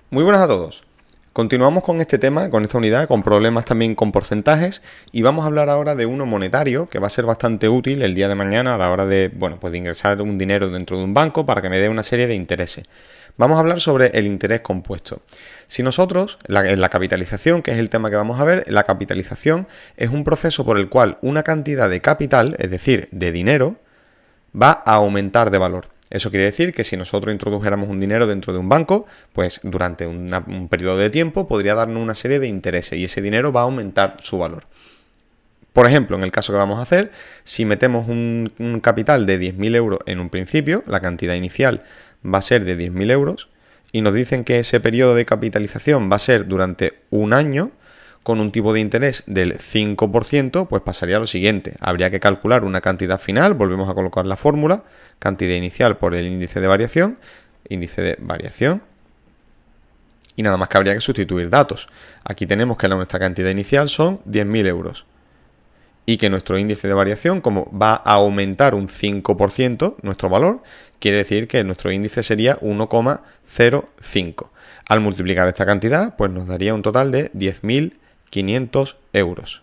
Muy buenas a todos. Continuamos con este tema, con esta unidad, con problemas también con porcentajes, y vamos a hablar ahora de uno monetario que va a ser bastante útil el día de mañana a la hora de, pues de ingresar un dinero dentro de un banco para que me dé una serie de intereses. Vamos a hablar sobre el interés compuesto. Si nosotros, en la capitalización, que es el tema que vamos a ver, la capitalización es un proceso por el cual una cantidad de capital, es decir, de dinero, va a aumentar de valor. Eso quiere decir que si nosotros introdujéramos un dinero dentro de un banco, pues durante un periodo de tiempo podría darnos una serie de intereses y ese dinero va a aumentar su valor. Por ejemplo, en el caso que vamos a hacer, si metemos un capital de 10.000 euros en un principio, la cantidad inicial va a ser de 10.000 euros y nos dicen que ese periodo de capitalización va a ser durante un año, con un tipo de interés del 5%, pues pasaría lo siguiente. Habría que calcular una cantidad final, volvemos a colocar la fórmula, cantidad inicial por el índice de variación, y nada más que habría que sustituir datos. Aquí tenemos que nuestra cantidad inicial son 10.000 euros. Y que nuestro índice de variación, como va a aumentar un 5% nuestro valor, quiere decir que nuestro índice sería 1,05. Al multiplicar esta cantidad, pues nos daría un total de 10.500 euros.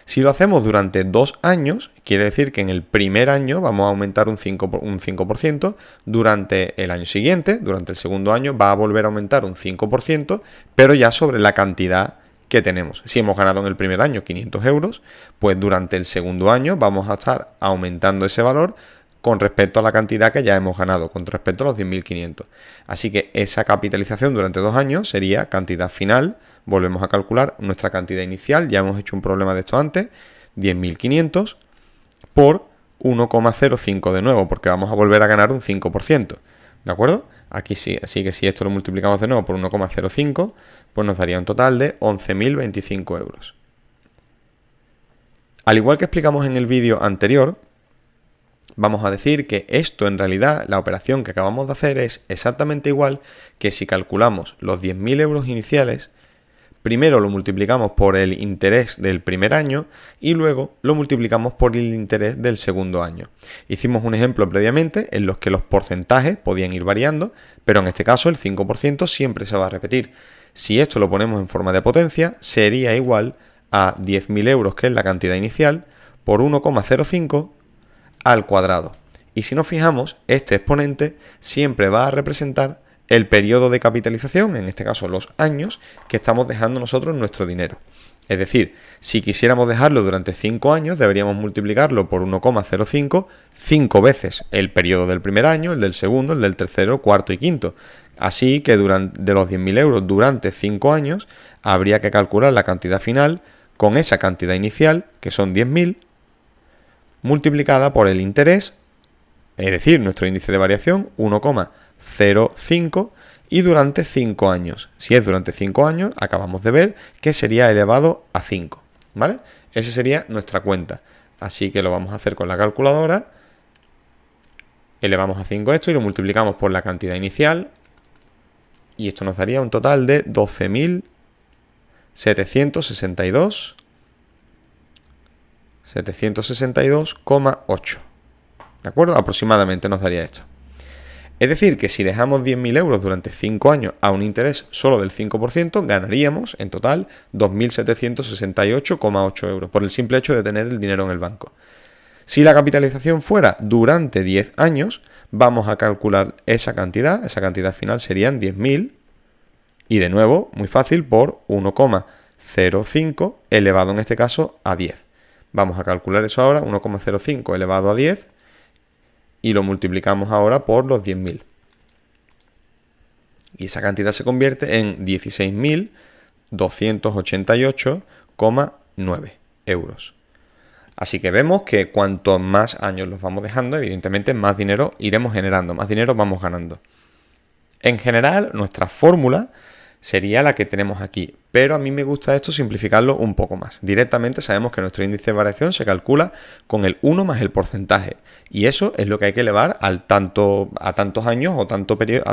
Si lo hacemos durante 2 años, quiere decir que en el primer año vamos a aumentar un 5%, durante el año siguiente, durante el segundo año, va a volver a aumentar un 5%, pero ya sobre la cantidad que tenemos. Si hemos ganado en el primer año 500 euros, pues durante el segundo año vamos a estar aumentando ese valor con respecto a la cantidad que ya hemos ganado, con respecto a los 10.500. Así que esa capitalización durante 2 años sería cantidad final. Volvemos a calcular nuestra cantidad inicial, ya hemos hecho un problema de esto antes, 10.500 por 1,05 de nuevo, porque vamos a volver a ganar un 5%. ¿De acuerdo? Aquí sí, así que si esto lo multiplicamos de nuevo por 1,05, pues nos daría un total de 11.025 euros. Al igual que explicamos en el vídeo anterior, vamos a decir que esto en realidad, la operación que acabamos de hacer es exactamente igual que si calculamos los 10.000 euros iniciales. Primero lo multiplicamos por el interés del primer año y luego lo multiplicamos por el interés del segundo año. Hicimos un ejemplo previamente en los que los porcentajes podían ir variando, pero en este caso el 5% siempre se va a repetir. Si esto lo ponemos en forma de potencia, sería igual a 10.000 euros, que es la cantidad inicial, por 1,05 al cuadrado. Y si nos fijamos, este exponente siempre va a representar el periodo de capitalización, en este caso los años, que estamos dejando nosotros nuestro dinero. Es decir, si quisiéramos dejarlo durante 5 años, deberíamos multiplicarlo por 1,05 5 veces el periodo del primer año, el del segundo, el del tercero, cuarto y quinto. Así que de los 10.000 euros durante 5 años, habría que calcular la cantidad final con esa cantidad inicial, que son 10.000, multiplicada por el interés, es decir, nuestro índice de variación, 1,05, y durante 5 años. Si es durante 5 años, acabamos de ver que sería elevado a 5, ¿vale? Esa sería nuestra cuenta. Así que lo vamos a hacer con la calculadora. Elevamos a 5 esto y lo multiplicamos por la cantidad inicial. Y esto nos daría un total de 12.762,8. ¿De acuerdo? Aproximadamente nos daría esto. Es decir, que si dejamos 10.000 euros durante 5 años a un interés solo del 5%, ganaríamos en total 2.768,8 euros por el simple hecho de tener el dinero en el banco. Si la capitalización fuera durante 10 años, vamos a calcular esa cantidad final serían 10.000 y de nuevo, muy fácil, por 1,05 elevado en este caso a 10. Vamos a calcular eso ahora, 1,05 elevado a 10. Y lo multiplicamos ahora por los 10.000. Y esa cantidad se convierte en 16.288,9 euros. Así que vemos que cuanto más años los vamos dejando, evidentemente más dinero iremos generando, más dinero vamos ganando. En general, nuestra fórmula sería la que tenemos aquí, pero a mí me gusta esto simplificarlo un poco más. Directamente sabemos que nuestro índice de variación se calcula con el 1 más el porcentaje, y eso es lo que hay que elevar a tantos años o a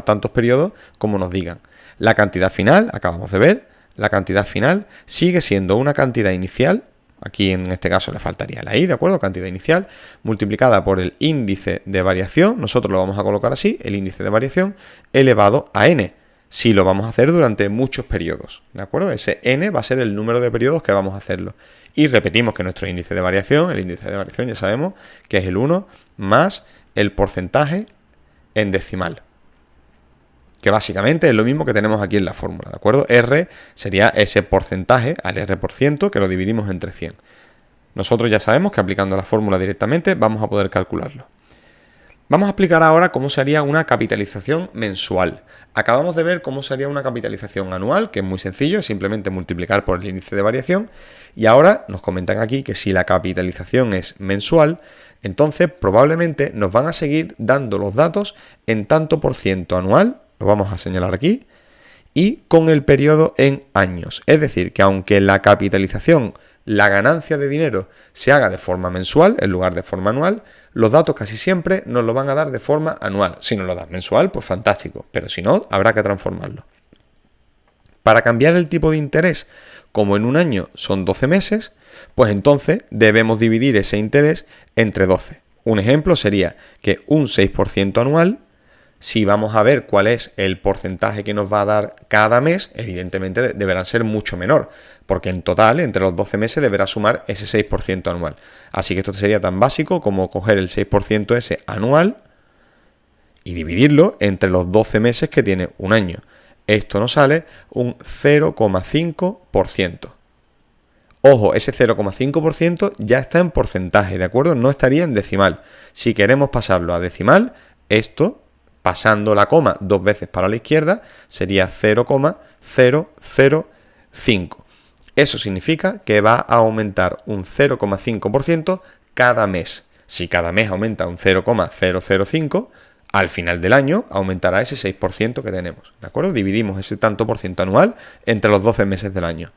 tantos periodos como nos digan. La cantidad final, acabamos de ver, la cantidad final sigue siendo una cantidad inicial, aquí en este caso le faltaría la i, ¿de acuerdo? Cantidad inicial multiplicada por el índice de variación, nosotros lo vamos a colocar así, el índice de variación elevado a n. si lo vamos a hacer durante muchos periodos, ¿de acuerdo? Ese n va a ser el número de periodos que vamos a hacerlo. Y repetimos que nuestro índice de variación, el índice de variación ya sabemos que es el 1 más el porcentaje en decimal, que básicamente es lo mismo que tenemos aquí en la fórmula, ¿de acuerdo? R sería ese porcentaje al R%, que lo dividimos entre 100. Nosotros ya sabemos que aplicando la fórmula directamente vamos a poder calcularlo. Vamos a explicar ahora cómo sería una capitalización mensual. Acabamos de ver cómo sería una capitalización anual, que es muy sencillo, es simplemente multiplicar por el índice de variación. Y ahora nos comentan aquí que si la capitalización es mensual, entonces probablemente nos van a seguir dando los datos en tanto por ciento anual, lo vamos a señalar aquí, y con el periodo en años. Es decir, que aunque la capitalización, la ganancia de dinero, se haga de forma mensual en lugar de forma anual, los datos casi siempre nos lo van a dar de forma anual. Si nos lo dan mensual, pues fantástico, pero si no, habrá que transformarlo. Para cambiar el tipo de interés, como en un año son 12 meses, pues entonces debemos dividir ese interés entre 12. Un ejemplo sería que un 6% anual, si vamos a ver cuál es el porcentaje que nos va a dar cada mes, evidentemente deberá ser mucho menor, porque en total, entre los 12 meses, deberá sumar ese 6% anual. Así que esto sería tan básico como coger el 6% ese anual y dividirlo entre los 12 meses que tiene un año. Esto nos sale un 0,5%. Ojo, ese 0,5% ya está en porcentaje, ¿de acuerdo? No estaría en decimal. Si queremos pasarlo a decimal, esto, pasando la coma 2 veces para la izquierda, sería 0,005. Eso significa que va a aumentar un 0,5% cada mes. Si cada mes aumenta un 0,005, al final del año aumentará ese 6% que tenemos, ¿de acuerdo? Dividimos ese tanto por ciento anual entre los 12 meses del año.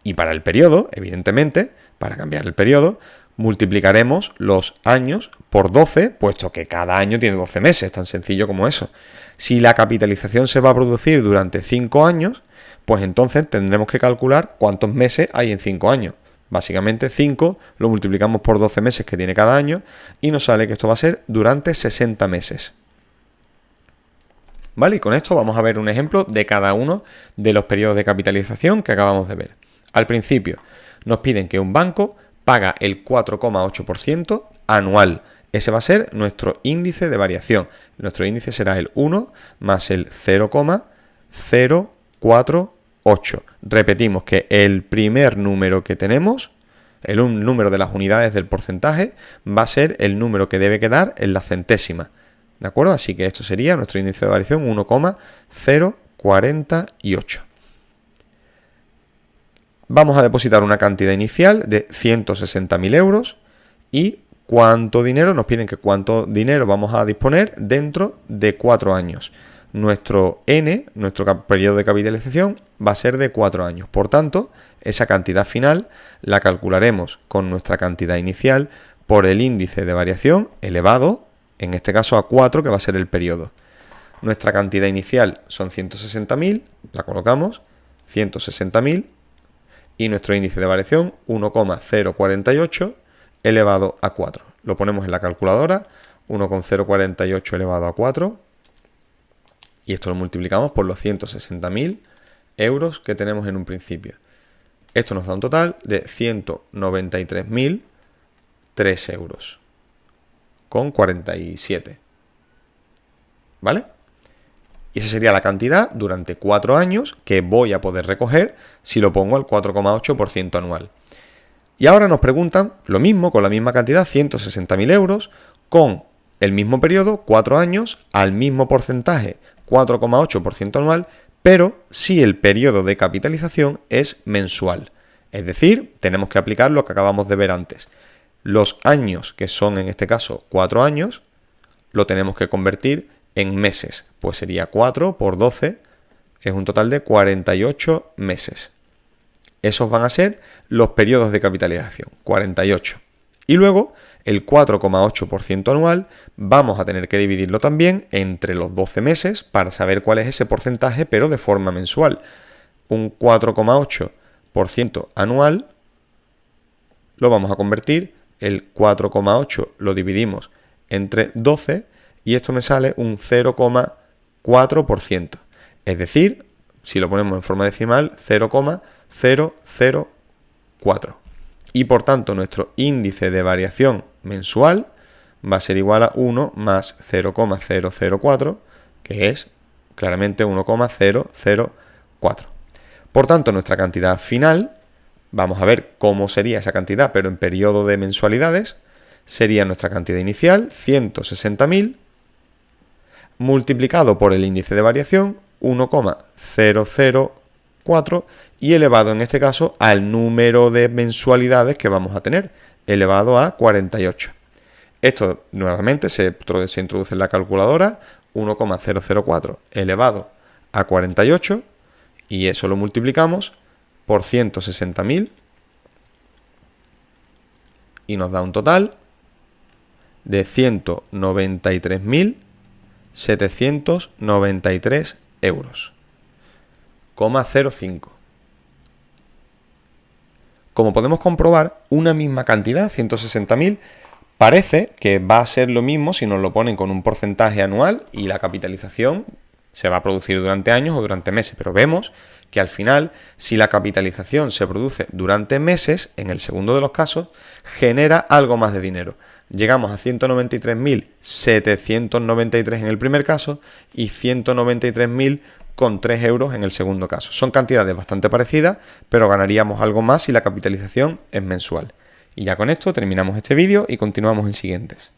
Y para el periodo, evidentemente, para cambiar el periodo, multiplicaremos los años por 12, puesto que cada año tiene 12 meses, tan sencillo como eso. Si la capitalización se va a producir durante 5 años, pues entonces tendremos que calcular cuántos meses hay en 5 años. Básicamente 5 lo multiplicamos por 12 meses que tiene cada año y nos sale que esto va a ser durante 60 meses. ¿Vale? Y con esto vamos a ver un ejemplo de cada uno de los periodos de capitalización que acabamos de ver. Al principio nos piden que un banco paga el 4,8% anual. Ese va a ser nuestro índice de variación. Nuestro índice será el 1 más el 0,048. Repetimos que el primer número que tenemos, el número de las unidades del porcentaje, va a ser el número que debe quedar en la centésima. ¿De acuerdo? Así que esto sería nuestro índice de variación 1,048. Vamos a depositar una cantidad inicial de 160.000 euros y cuánto dinero, nos piden que cuánto dinero vamos a disponer dentro de 4 años. Nuestro N, nuestro periodo de capitalización, va a ser de 4 años. Por tanto, esa cantidad final la calcularemos con nuestra cantidad inicial por el índice de variación elevado, en este caso a 4, que va a ser el periodo. Nuestra cantidad inicial son 160.000, la colocamos, 160.000, y nuestro índice de variación 1,048 elevado a 4. Lo ponemos en la calculadora, 1,048 elevado a 4, y esto lo multiplicamos por los 160.000 euros que tenemos en un principio. Esto nos da un total de 193.003 euros con 47. ¿Vale? Y esa sería la cantidad durante 4 años que voy a poder recoger si lo pongo al 4,8% anual. Y ahora nos preguntan lo mismo, con la misma cantidad, 160.000 euros, con el mismo periodo, 4 años, al mismo porcentaje, 4,8% anual, pero si el periodo de capitalización es mensual. Es decir, tenemos que aplicar lo que acabamos de ver antes. Los años, que son en este caso 4 años, lo tenemos que convertir en meses. Pues sería 4 por 12, es un total de 48 meses. Esos van a ser los periodos de capitalización, 48. Y luego, el 4,8% anual, vamos a tener que dividirlo también entre los 12 meses para saber cuál es ese porcentaje, pero de forma mensual. Un 4,8% anual lo vamos a convertir, el 4,8 lo dividimos entre 12 y esto me sale un 0,4%. Es decir, si lo ponemos en forma decimal, 0,004. Y por tanto nuestro índice de variación mensual va a ser igual a 1 más 0,004, que es claramente 1,004. Por tanto, nuestra cantidad final, vamos a ver cómo sería esa cantidad, pero en periodo de mensualidades, sería nuestra cantidad inicial, 160.000, multiplicado por el índice de variación, 1,004, y elevado en este caso al número de mensualidades que vamos a tener, elevado a 48. Esto nuevamente se introduce en la calculadora, 1,004 elevado a 48, y eso lo multiplicamos por 160.000 y nos da un total de 193.793 euros, 0,05. Como podemos comprobar, una misma cantidad, 160.000, parece que va a ser lo mismo si nos lo ponen con un porcentaje anual y la capitalización se va a producir durante años o durante meses, pero vemos que al final, si la capitalización se produce durante meses, en el segundo de los casos, genera algo más de dinero. Llegamos a 193.793 en el primer caso y 193.003 euros en el segundo caso. Son cantidades bastante parecidas, pero ganaríamos algo más si la capitalización es mensual. Y ya con esto terminamos este vídeo y continuamos en siguientes.